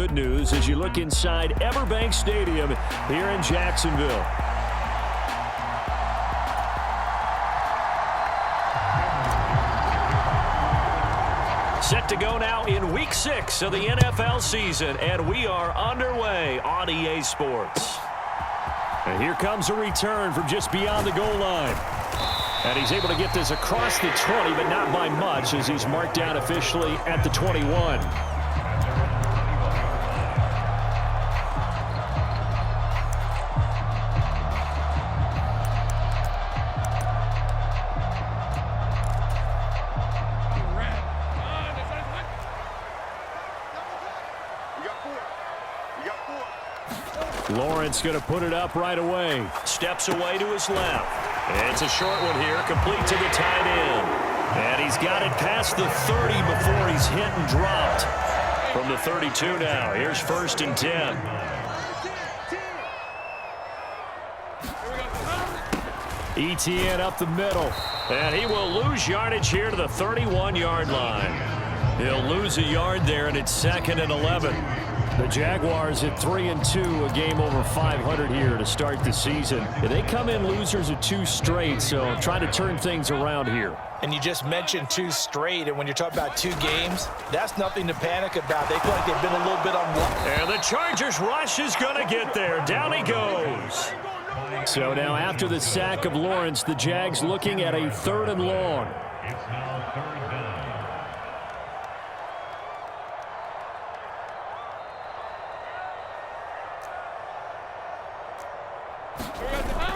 good news as you look inside Everbank Stadium here in Jacksonville. Set to go now in Week 6 of the NFL season, and we are underway on EA Sports. And here comes a return from just beyond the goal line. And he's able to get this across the 20, but not by much as he's marked down officially at the 21. Lawrence going to put it up right away. Steps away to his left. It's a short one here, complete to the tight end. And he's got it past the 30 before he's hit and dropped. From the 32 now, here's 1st and 10. Etienne up the middle. And he will lose yardage here to the 31-yard line. He'll lose a yard there, and it's 2nd and 11. The Jaguars at 3-2, a game over 500 here to start the season. They come in losers of 2 straight, so trying to turn things around here. And you just mentioned 2 straight, and when you're talking about 2 games, that's nothing to panic about. They feel like they've been a little bit unlucky. And the Chargers rush is going to get there. Down he goes. So now after the sack of Lawrence, the Jags looking at a 3rd and long.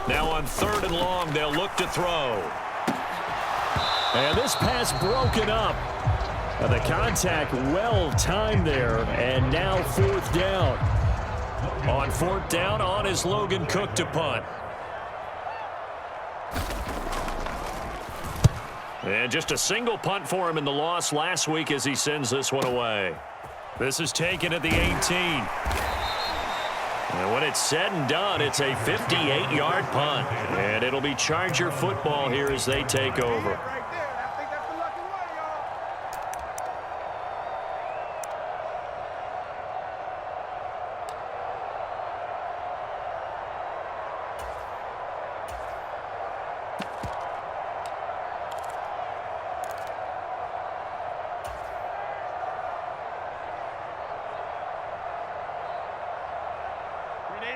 Now on 3rd and long, they'll look to throw. And this pass broken up. The contact well timed there, and now 4th down. On 4th down, on is Logan Cook to punt. And just a single punt for him in the loss last week as he sends this one away. This is taken at the 18. And when it's said and done, it's a 58-yard punt. And it'll be Charger football here as they take over.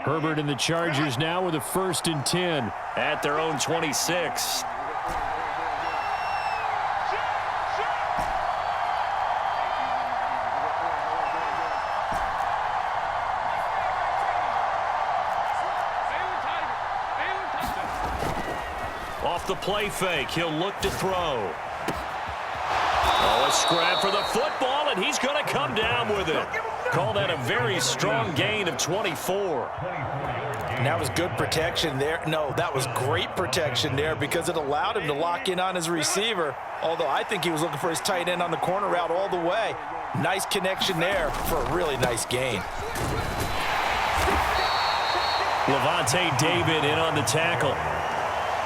Herbert and the Chargers now with a 1st and 10 at their own 26. Off the play fake, he'll look to throw. Oh, a scrap for the football, and he's going to come down with it. Call that a very strong gain of 24. And that was good protection there. No, that was great protection there because it allowed him to lock in on his receiver, although I think he was looking for his tight end on the corner route all the way. Nice connection there for a really nice gain. Levante David in on the tackle.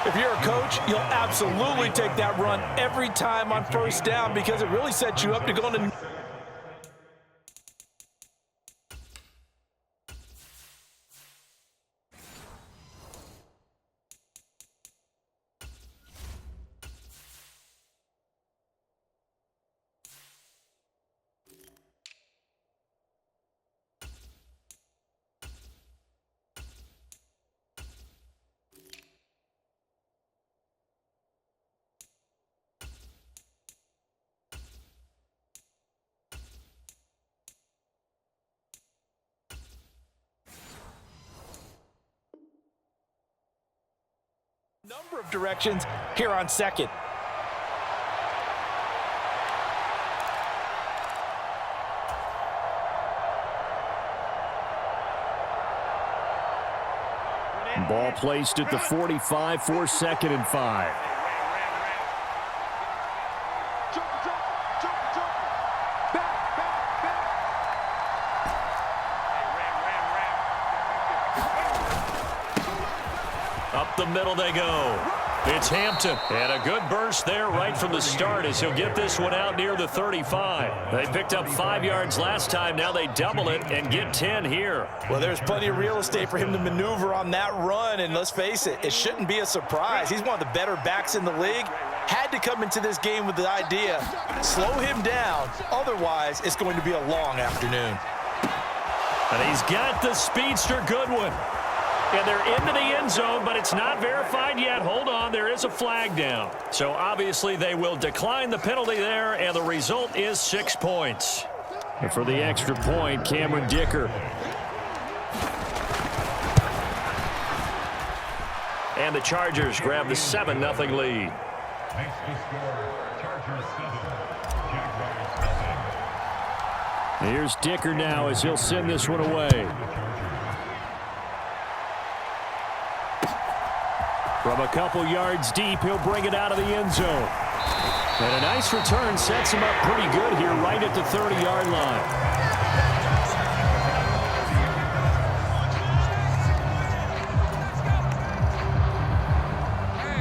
If you're a coach, you'll absolutely take that run every time on 1st down because it really sets you up to go into... number of directions here on 2nd. Ball placed at the 45 for 2nd and 5. Up the middle they go. It's Hampton. And a good burst there right from the start as he'll get this one out near the 35. They picked up 5 yards last time. Now they double it and get 10 here. Well, there's plenty of real estate for him to maneuver on that run. And let's face it, it shouldn't be a surprise. He's one of the better backs in the league. Had to come into this game with the idea, slow him down. Otherwise, it's going to be a long afternoon. And he's got the speedster Goodwin. And they're into the end zone, but it's not verified yet. Hold on, there is a flag down. So obviously they will decline the penalty there, and the result is 6 points. And for the extra point, Cameron Dicker. And the Chargers grab the 7-0 lead. Here's Dicker now as he'll send this one away. From a couple yards deep, he'll bring it out of the end zone. And a nice return sets him up pretty good here right at the 30-yard line.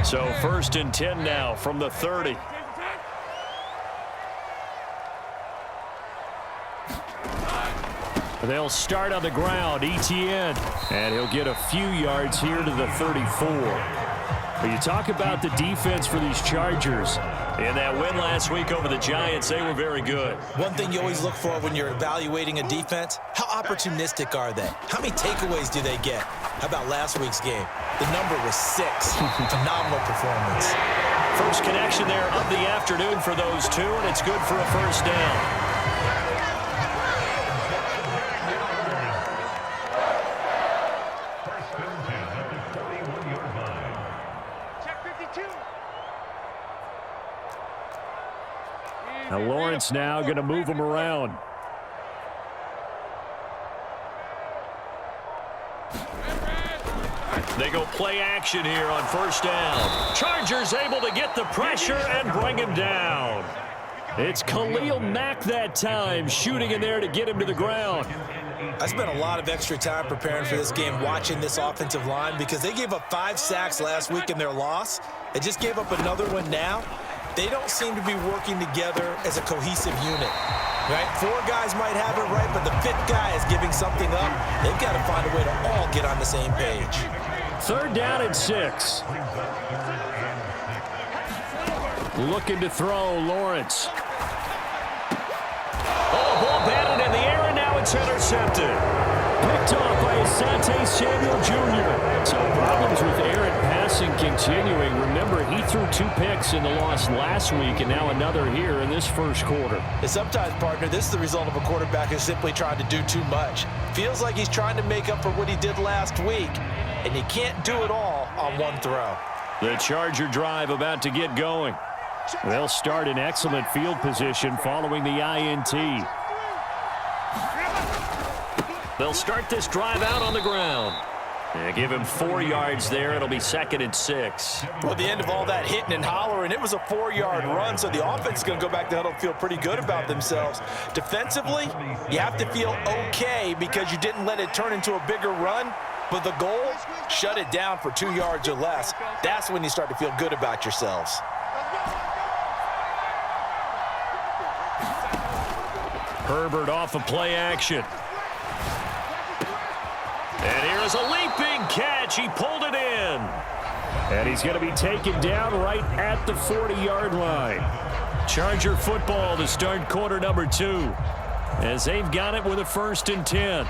So 1st and 10 now from the 30. They'll start on the ground, ETN. And he'll get a few yards here to the 34. But you talk about the defense for these Chargers. In that win last week over the Giants, they were very good. One thing you always look for when you're evaluating a defense, how opportunistic are they? How many takeaways do they get? How about last week's game? The number was 6. Phenomenal performance. First connection there of the afternoon for those two, and it's good for a first down. Now Lawrence now going to move him around. They go play action here on first down. Chargers able to get the pressure and bring him down. It's Khalil Mack that time, shooting in there to get him to the ground. I spent a lot of extra time preparing for this game, watching this offensive line, because they gave up 5 sacks last week in their loss. They just gave up another one now. They don't seem to be working together as a cohesive unit, right? 4 guys might have it right, but the 5th guy is giving something up. They've got to find a way to all get on the same page. 3rd down and 6. Looking to throw, Lawrence. Oh, ball batted in the air, and now it's intercepted. Picked off by Asante Samuel Jr. So problems with Aaron passing continuing. Remember, he threw 2 picks in the loss last week, and now another here in this first quarter. And sometimes, partner, this is the result of a quarterback who's simply trying to do too much. Feels like he's trying to make up for what he did last week, and he can't do it all on one throw. The Charger drive about to get going. They'll start in excellent field position following the INT. They'll start this drive out on the ground. And give him 4 yards there. It'll be 2nd and 6. Well, the end of all that hitting and hollering, it was a 4-yard run, so the offense is going to go back to huddle and feel pretty good about themselves. Defensively, you have to feel okay because you didn't let it turn into a bigger run, but the goal, shut it down for 2 yards or less. That's when you start to feel good about yourselves. Herbert off of play action. And here's a leaping catch. He pulled it in. And he's going to be taken down right at the 40-yard line. Charger football to start quarter number 2. As they've got it with a 1st and 10.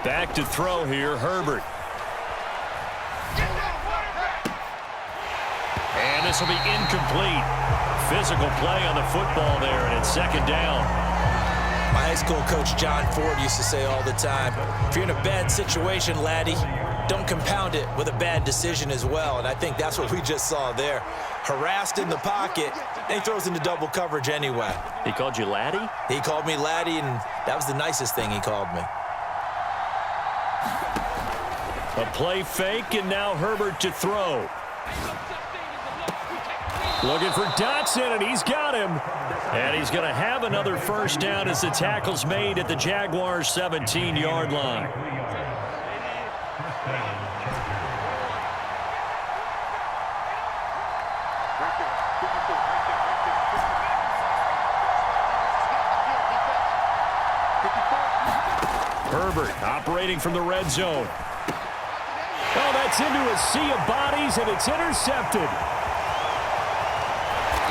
Back to throw here, Herbert. And this will be incomplete. Physical play on the football there, and it's 2nd down. My high school coach, John Ford, used to say all the time, if you're in a bad situation, laddie, don't compound it with a bad decision as well. And I think that's what we just saw there. Harassed in the pocket, and he throws into double coverage anyway. He called you laddie? He called me laddie, and that was the nicest thing he called me. A play fake, and now Herbert to throw. Looking for Dotson, and he's got him. And he's going to have another first down as the tackle's made at the Jaguars' 17-yard line. Herbert operating from the red zone. Oh, that's into a sea of bodies, and it's intercepted.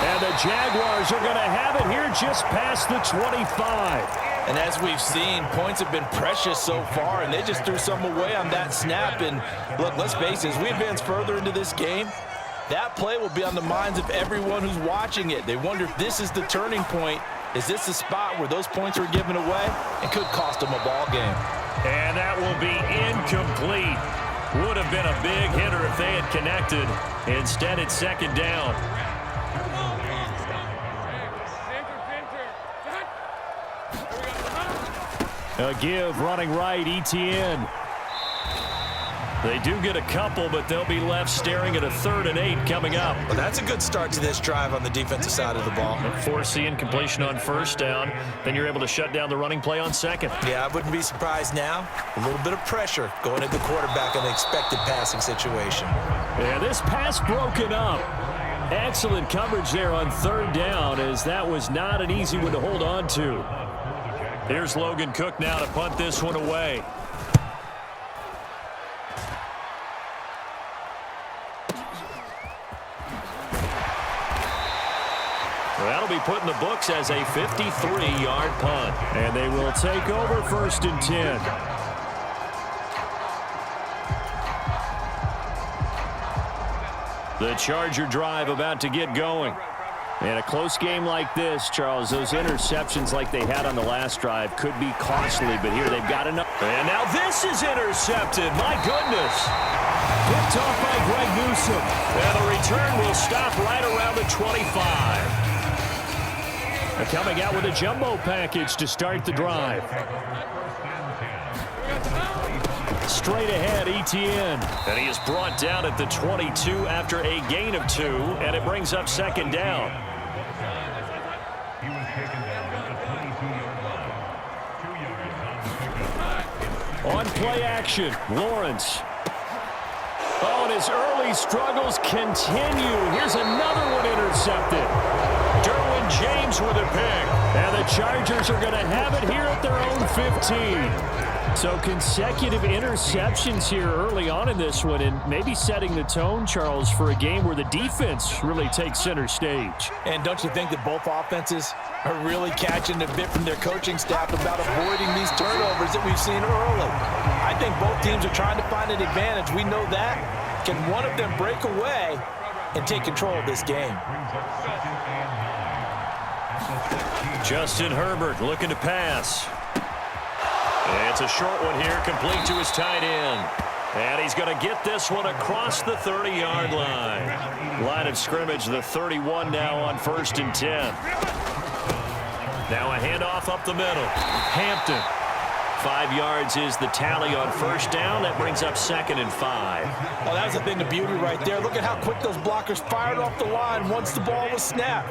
And the Jaguars are going to have it here just past the 25. And as we've seen, points have been precious so far, and they just threw some away on that snap. And look, let's face it, as we advance further into this game, that play will be on the minds of everyone who's watching it. They wonder if this is the turning point. Is this the spot where those points are given away? It could cost them a ball game. And that will be incomplete. Would have been a big hitter if they had connected. Instead, it's second down. A give running right, Etienne. They do get a couple, but they'll be left staring at a 3rd and 8 coming up. Well, that's a good start to this drive on the defensive side of the ball. Force the incompletion on first down. Then you're able to shut down the running play on second. Yeah, I wouldn't be surprised now. A little bit of pressure going at the quarterback in an expected passing situation. And this pass broken up. Excellent coverage there on 3rd down, as that was not an easy one to hold on to. Here's Logan Cook now to punt this one away. That'll be put in the books as a 53-yard punt. And they will take over 1st and 10. The Charger drive about to get going. In a close game like this, Charles, those interceptions like they had on the last drive could be costly, but here they've got enough. And now this is intercepted. My goodness. Picked off by Greg Newsome. And the return will stop right around the 25. They're coming out with a jumbo package to start the drive. Straight ahead, Etienne. And he is brought down at the 22 after a gain of 2, and it brings up second down. On play action, Lawrence. Oh, and his early struggles continue. Here's another one intercepted. Derwin James with a pick. And the Chargers are going to have it here at their own 15. So consecutive interceptions here early on in this one, and maybe setting the tone, Charles, for a game where the defense really takes center stage. And don't you think that both offenses are really catching a bit from their coaching staff about avoiding these turnovers that we've seen early? I think both teams are trying to find an advantage. We know that. Can one of them break away and take control of this game? Justin Herbert looking to pass. It's a short one here, complete to his tight end. And he's going to get this one across the 30-yard line. Line of scrimmage, the 31 now on 1st and 10. Now a handoff up the middle. Hampton. 5 yards is the tally on first down. That brings up 2nd and 5. Oh, that was a thing of beauty right there. Look at how quick those blockers fired off the line once the ball was snapped.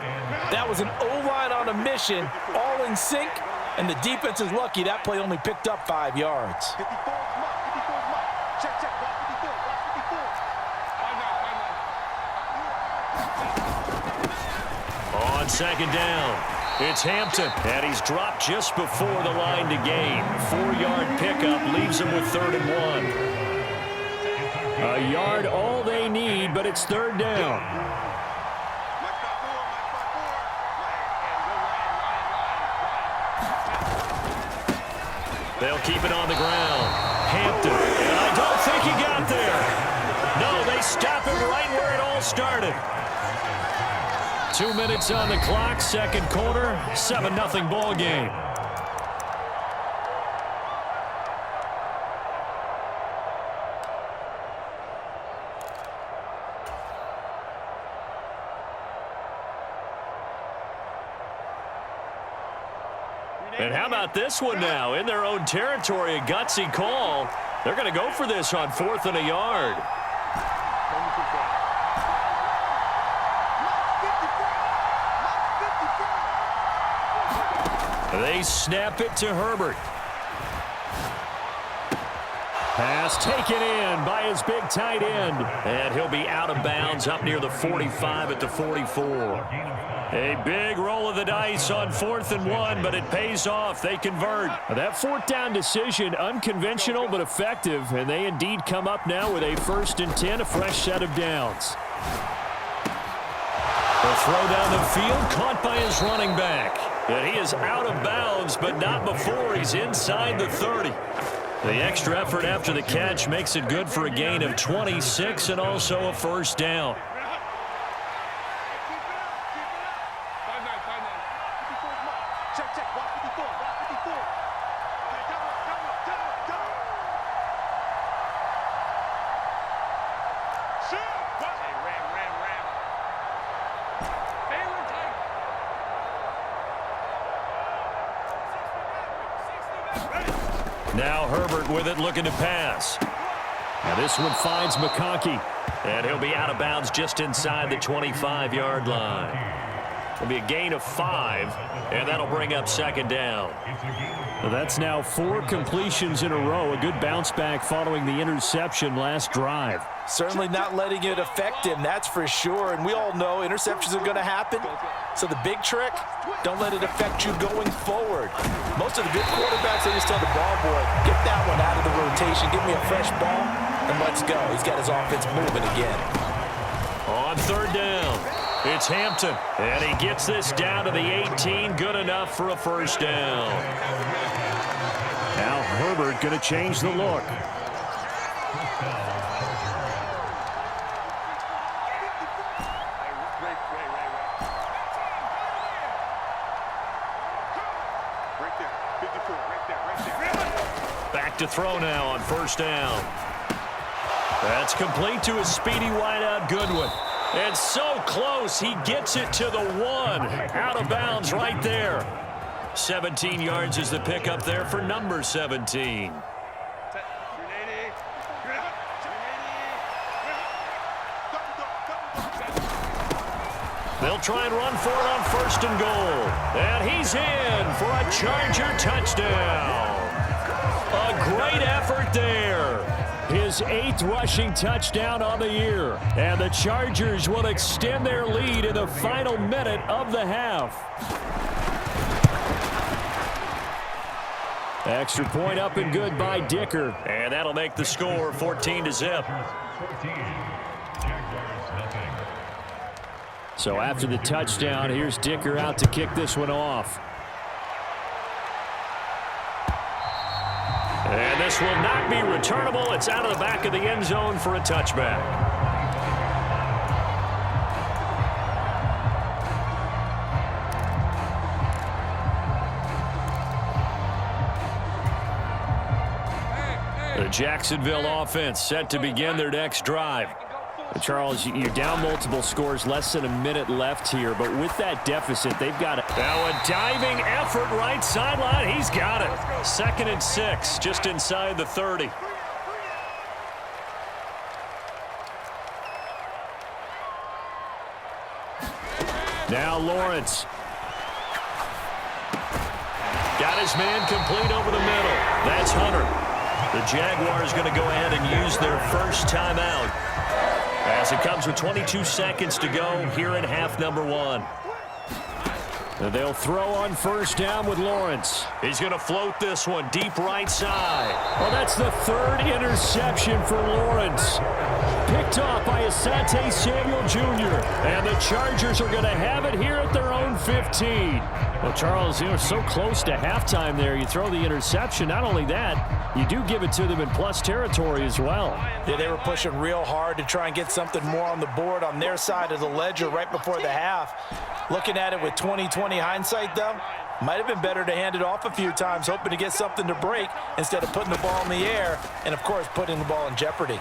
That was an O-line on a mission, all in sync, and the defense is lucky that play only picked up 5 yards. On second down, it's Hampton, and he's dropped just before the line to gain. 4-yard pickup leaves him with 3rd and 1. A yard all they need, but it's 3rd down. They'll keep it on the ground. Hampton, and I don't think he got there. No, they stop him right where it all started. 2 minutes on the clock, second quarter, 7-0 ball game. And how about this one now? In their own territory, a gutsy call. They're going to go for this on 4th and a yard. They snap it to Herbert. Pass taken in by his big tight end. And he'll be out of bounds up near the 45 at the 44. A big roll of the dice on 4th and 1, but it pays off. They convert. That 4th down decision, unconventional but effective, and they indeed come up now with a 1st and 10, a fresh set of downs. The throw down the field, caught by his running back. And he is out of bounds, but not before he's inside the 30. The extra effort after the catch makes it good for a gain of 26 and also a 1st down. Now Herbert with it, looking to pass. Now this one finds McConkey. And he'll be out of bounds just inside the 25-yard line. It'll be a gain of 5, and that'll bring up 2nd down. Well, that's now 4 completions in a row. A good bounce back following the interception last drive. Certainly not letting it affect him, that's for sure. And we all know interceptions are going to happen. So the big trick, don't let it affect you going forward. Most of the good quarterbacks, they just tell the ball boy, get that one out of the rotation, give me a fresh ball, and let's go. He's got his offense moving again. On 3rd down, it's Hampton. And he gets this down to the 18, good enough for a 1st down. Now Herbert going to change the look. Back to throw now on 1st down. That's complete to a speedy wideout Goodwin. And so close, he gets it to the 1. Out of bounds right there. 17 yards is the pickup there for number 17. They'll try and run for it on 1st and goal. And he's in for a Charger touchdown. A great effort there. His 8th rushing touchdown on the year. And the Chargers will extend their lead in the final minute of the half. Extra point up and good by Dicker. And that'll make the score 14-0. So after the touchdown, here's Dicker out to kick this one off. And this will not be returnable. It's out of the back of the end zone for a touchback. The Jacksonville offense set to begin their next drive. Charles, you're down multiple scores, less than a minute left here, but with that deficit, they've got it. Now a diving effort right sideline. He's got it. 2nd and 6, just inside the 30. Now Lawrence. Got his man complete over the middle. That's Hunter. The Jaguars going to go ahead and use their first timeout, as it comes with 22 seconds to go here in half number 1. They'll throw on 1st down with Lawrence. He's going to float this one deep right side. Well, that's the 3rd interception for Lawrence. Picked off by Asante Samuel Jr. And the Chargers are going to have it here at their own 15. Well, Charles, you know, so close to halftime there. You throw the interception. Not only that, you do give it to them in plus territory as well. Yeah, they were pushing real hard to try and get something more on the board on their side of the ledger right before the half. Looking at it with 20/20 hindsight, though, might have been better to hand it off a few times, hoping to get something to break instead of putting the ball in the air and, of course, putting the ball in jeopardy.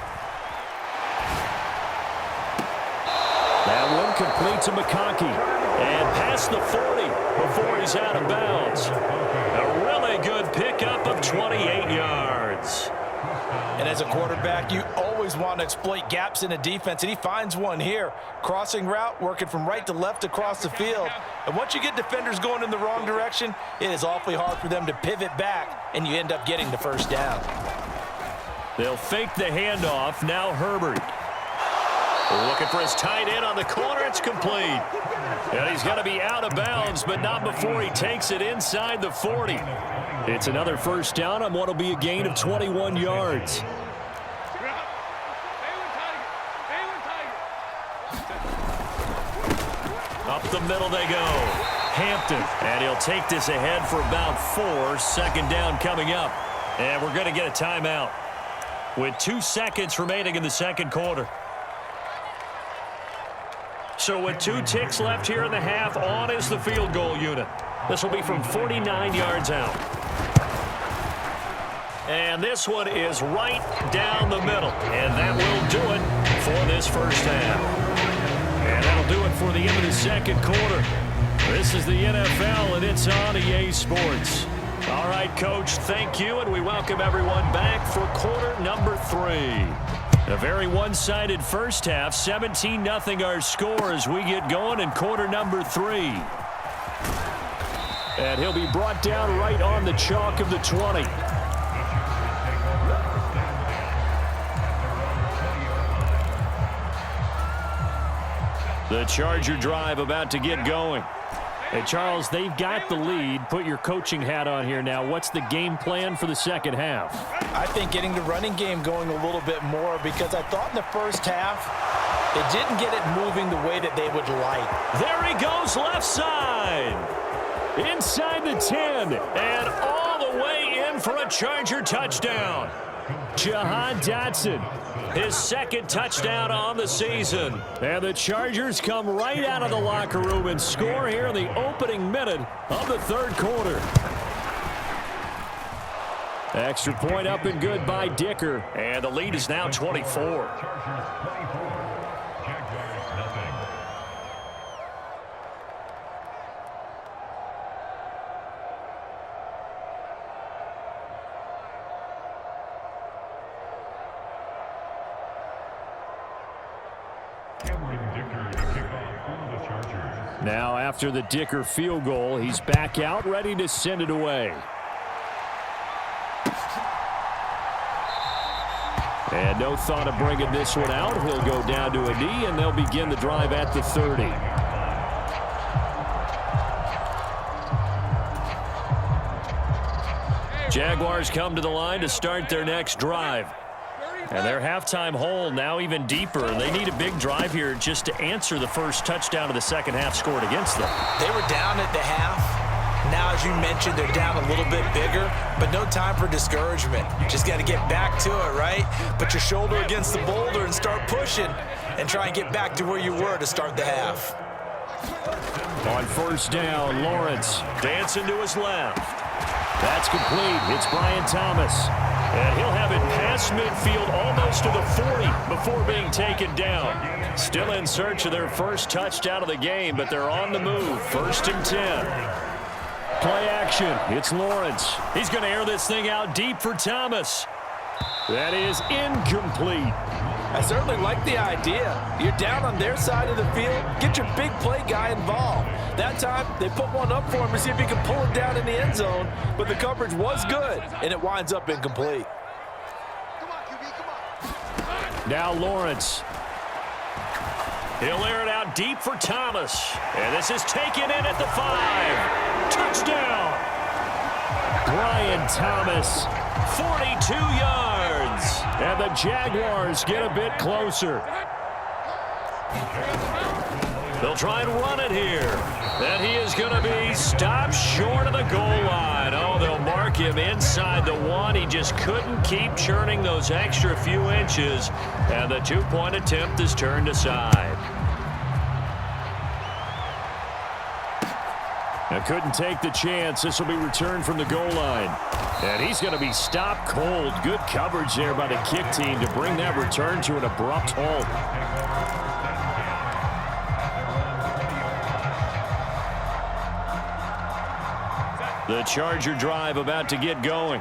That one complete to McConkey. And past the 40 before he's out of bounds. A really good pickup of 28 yards. And as a quarterback, you always want to exploit gaps in a defense, and he finds one here. Crossing route, working from right to left across the field. And once you get defenders going in the wrong direction, it is awfully hard for them to pivot back, and you end up getting the first down. They'll fake the handoff. Now Herbert. Looking for his tight end on the corner. It's complete. And he's going to be out of bounds, but not before he takes it inside the 40. It's another first down on what will be a gain of 21 yards. Up the middle they go. Hampton. And he'll take this ahead for about 4. Second down coming up. And we're going to get a timeout with 2 seconds remaining in the second quarter. So with 2 ticks left here in the half, on is the field goal unit. This will be from 49 yards out. And this one is right down the middle. And that will do it for this first half. And that'll do it for the end of the second quarter. This is the NFL, and it's on EA Sports. All right, Coach, thank you, and we welcome everyone back for quarter number 3. A very one-sided first half, 17-0 our score as we get going in quarter number 3. And he'll be brought down right on the chalk of the 20. The Charger drive about to get going. Hey, Charles, they've got the lead. Put your coaching hat on here now. What's the game plan for the second half? I think getting the running game going a little bit more, because I thought in the first half they didn't get it moving the way that they would like. There he goes, left side. Inside the 10. And all the way in for a Charger touchdown. Jahan Dotson, his second touchdown on the season. And the Chargers come right out of the locker room and score here in the opening minute of the third quarter. Extra point up and good by Dicker. And the lead is now 24. Now after the Dicker field goal, he's back out, ready to send it away. And no thought of bringing this one out. He'll go down to a knee, and they'll begin the drive at the 30. Jaguars come to the line to start their next drive. And their halftime hole now even deeper. They need a big drive here just to answer the first touchdown of the second half scored against them. They were down at the half. Now, as you mentioned, they're down a little bit bigger, but no time for discouragement. Just got to get back to it, right? Put your shoulder against the boulder and start pushing and try and get back to where you were to start the half. On first down, Lawrence dancing to his left. That's complete. It's Brian Thomas. And he'll have it past midfield almost to the 40 before being taken down. Still in search of their first touchdown of the game, but they're on the move. First and 10. Play action. It's Lawrence. He's going to air this thing out deep for Thomas. That is incomplete. I certainly like the idea. You're down on their side of the field. Get your big play guy involved. That time, they put one up for him to see if he can pull it down in the end zone, but the coverage was good, and it winds up incomplete. Now Lawrence. He'll air it out deep for Thomas. And this is taken in at the 5. Touchdown. Brian Thomas, 42 yards. And the Jaguars get a bit closer. They'll try and run it here. And he is going to be stopped short of the goal line. Oh, they'll mark him inside the 1. He just couldn't keep churning those extra few inches. And the 2-point attempt is turned aside. Now couldn't take the chance. This will be returned from the goal line. And he's going to be stopped cold. Good coverage there by the kick team to bring that return to an abrupt halt. The Charger drive about to get going.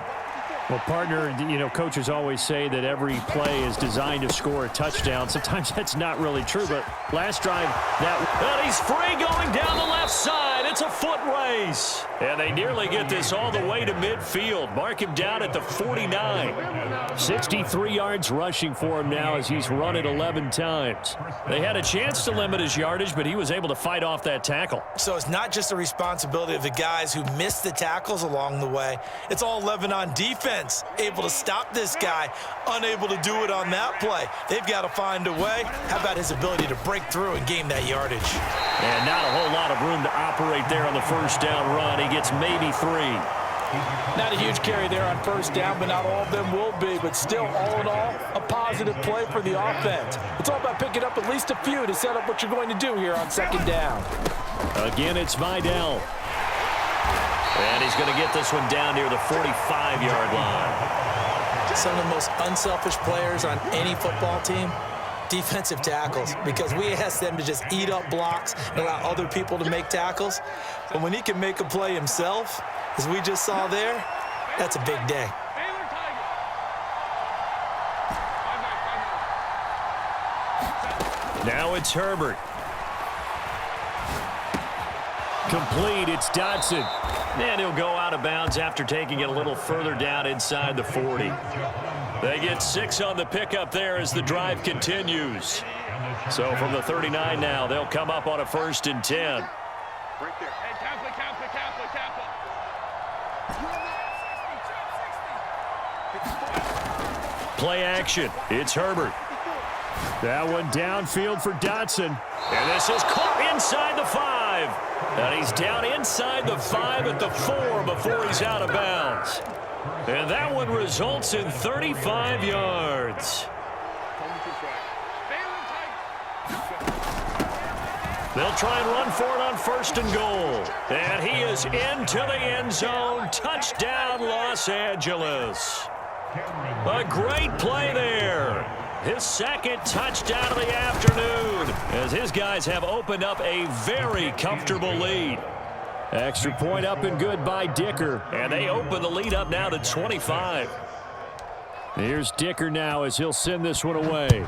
Well, partner, coaches always say that every play is designed to score a touchdown. Sometimes that's not really true, but last drive, and he's free going down the left side. It's a foot race. And they nearly get this all the way to midfield. Mark him down at the 49. 63 yards rushing for him now as he's run it 11 times. They had a chance to limit his yardage, but he was able to fight off that tackle. So it's not just the responsibility of the guys who missed the tackles along the way. It's all 11 on defense. Able to stop this guy, unable to do it on that play. They've got to find a way. How about his ability to break through and gain that yardage? And not a whole lot of room to operate there on the first down run. He gets maybe 3. Not a huge carry there on first down, but not all of them will be. But still, all in all, a positive play for the offense. It's all about picking up at least a few to set up what you're going to do here on second down. Again, it's Vidal. And he's going to get this one down near the 45-yard line. Some of the most unselfish players on any football team, defensive tackles, because we ask them to just eat up blocks and allow other people to make tackles. But when he can make a play himself, as we just saw there, that's a big day. Now it's Herbert. Complete, it's Dodson. And he'll go out of bounds after taking it a little further down inside the 40. They get 6 on the pickup there as the drive continues. So from the 39 now, they'll come up on a 1st and 10. Right there. Hey, Play action. It's Herbert. That one downfield for Dodson. And this is caught inside the 5. And he's down inside the 5 at the 4 before he's out of bounds. And that one results in 35 yards. They'll try and run for it on 1st and goal. And he is into the end zone. Touchdown, Los Angeles. A great play there. His 2nd touchdown of the afternoon as his guys have opened up a very comfortable lead. Extra point up and good by Dicker. And they open the lead up now to 25. Here's Dicker now as he'll send this one away.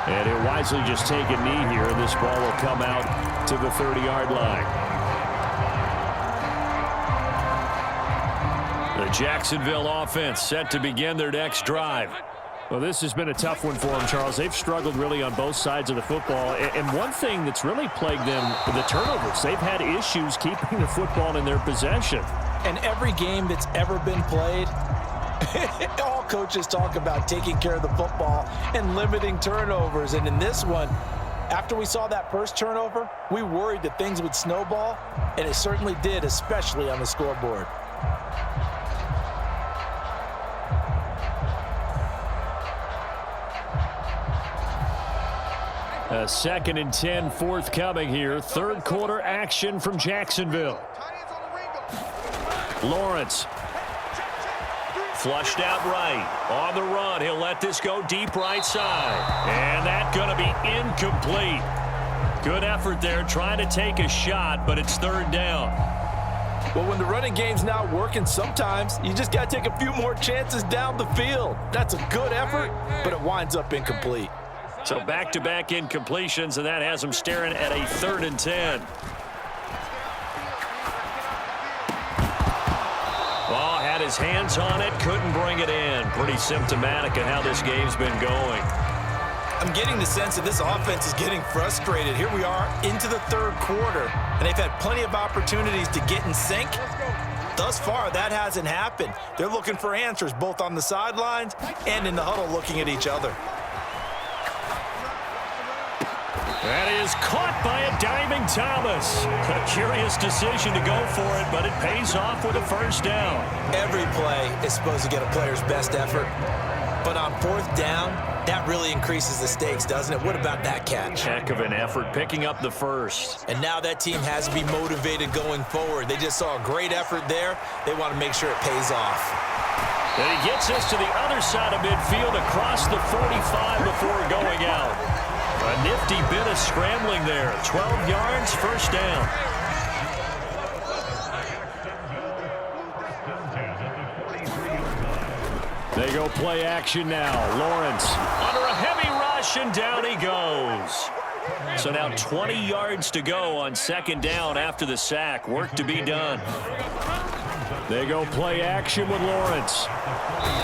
And he'll wisely just take a knee here, and this ball will come out to the 30-yard line. The Jacksonville offense set to begin their next drive. Well, this has been a tough one for them, Charles. They've struggled really on both sides of the football. And one thing that's really plagued them, the turnovers. They've had issues keeping the football in their possession. And every game that's ever been played, all coaches talk about taking care of the football and limiting turnovers. And in this one, after we saw that first turnover, we worried that things would snowball, and it certainly did, especially on the scoreboard. A 2nd and 10 forthcoming here. 3rd quarter action from Jacksonville. Lawrence. Flushed out right. On the run. He'll let this go deep right side. And that's going to be incomplete. Good effort there trying to take a shot, but it's 3rd down. Well, when the running game's not working, sometimes you just got to take a few more chances down the field. That's a good effort, but it winds up incomplete. So back-to-back incompletions, and that has him staring at a 3rd and 10. Oh, had his hands on it, couldn't bring it in. Pretty symptomatic of how this game's been going. I'm getting the sense that this offense is getting frustrated. Here we are into the 3rd quarter, and they've had plenty of opportunities to get in sync. Thus far, that hasn't happened. They're looking for answers both on the sidelines and in the huddle looking at each other. That is caught by a diving Thomas. A curious decision to go for it, but it pays off with a 1st down. Every play is supposed to get a player's best effort, but on 4th down, that really increases the stakes, doesn't it? What about that catch? Heck of an effort, picking up the 1st. And now that team has to be motivated going forward. They just saw a great effort there. They want to make sure it pays off. And he gets us to the other side of midfield across the 45 before going out. A nifty bit of scrambling there. 12 yards, 1st down. They go play action now. Lawrence under a heavy rush, and down he goes. So now 20 yards to go on second down after the sack. Work to be done. They go play action with Lawrence.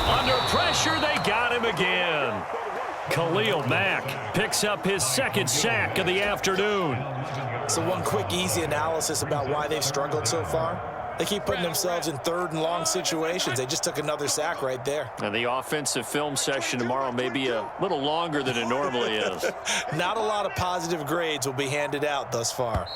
Under pressure, they got him again. Khalil Mack picks up his second sack of the afternoon. So one quick, easy analysis about why they've struggled so far. They keep putting themselves in third and long situations. They just took another sack right there. And the offensive film session tomorrow may be a little longer than it normally is. Not a lot of positive grades will be handed out thus far.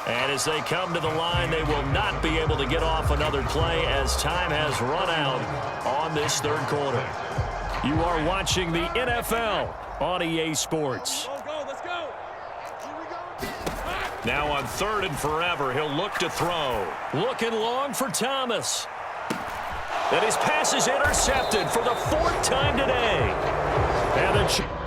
And as they come to the line, they will not be able to get off another play as time has run out on this third quarter. You are watching the NFL on EA Sports. Now on 3rd and forever, he'll look to throw. Looking long for Thomas. And his pass is intercepted for the 4th time today. And the